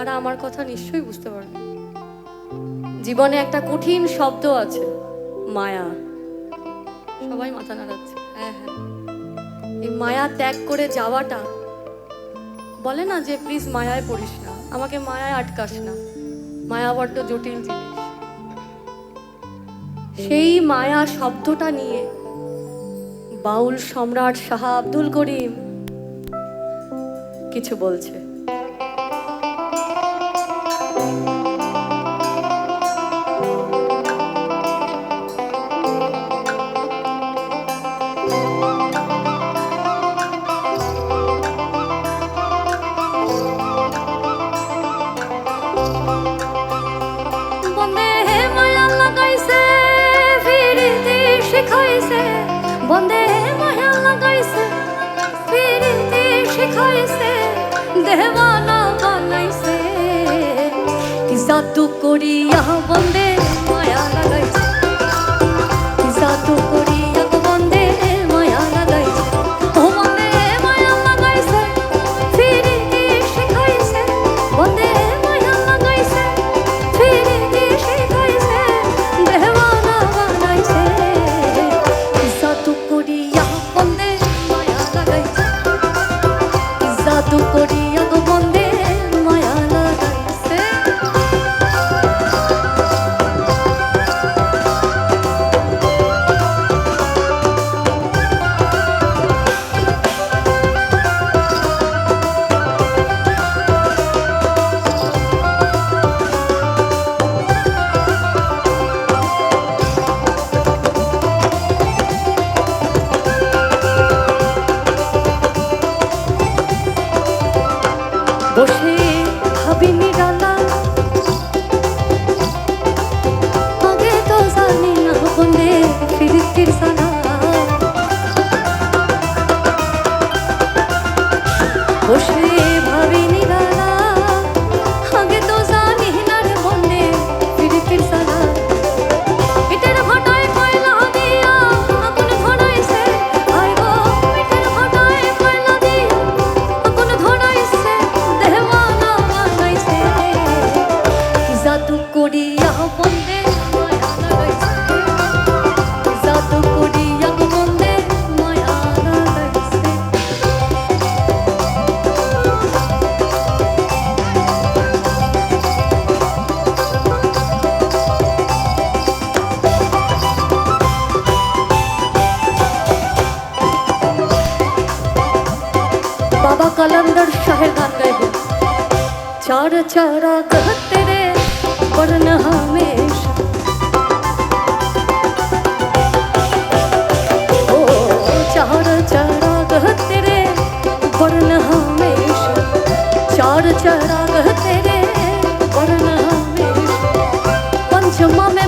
তারা আমার কথা নিশ্চয়ই বুঝতে পারবে। জীবনে একটা কঠিন শব্দ আছে, মায়া। সবাই মাথা নাড়াচ্ছে। হ্যাঁ হ্যাঁ, এই মায়া ত্যাগ করে যাওয়াটা, বলে না যে প্লিজ মায়ায় পড়িস না, আমাকে মায়ায় আটকাস না, মায়া বড্ড জটিল জিনিস। সেই মায়া শব্দটা নিয়ে বাউল সম্রাট শাহ আব্দুল করিম কিছু বলছে। বন্দে মায়া লাগাইছে, ফিরতে শিখাইছে, দেওয়ানা বানাইছে, কি জাদু করিয়া বন্দে মায়া লাগাইছে, কি জাদু করিয়া বন্দে মায়া লাগাইছে, ও বন্দে মায়া লাগাইছে, ফিরতে শিখাইছে, বন্দে মায়া লাগাইছে, ফিরতে শিখাইছে, দেওয়ানা বানাইছে, জাদু করিয়া বন্দে মায়া লাগাইছে, জাদু করিয়া গো বন্দে মায়া লাগাইছে। বসে ভাবি নিরালা, আগে তো জানি না বন্দে ফিরতির সালা, বসে ভাবি নিরালা, আগে তো জানি না রে বন্দে ফিরতির সালা, ইটের ভাটায় কয়লা দিয়া আগুন ধরাইছে, আয় গো ইটের ভাটায় কয়লা দিয়া আগুন ধরাইছে, দেওয়ানা বানাইছে, কি জাদু করিয়া বন্দে মায়া লাগাইছে, কি জাদু করিয়া গো বন্দে মায়া লাগাইছে। बाबा कलंदर शायर गान गाए, चार चारा तेरे वर्ण हमेशा, ओ चार चारा तेरे वर्ण हमेशा, चार चारा तेरे वर्ण हमेशा, पंचमा में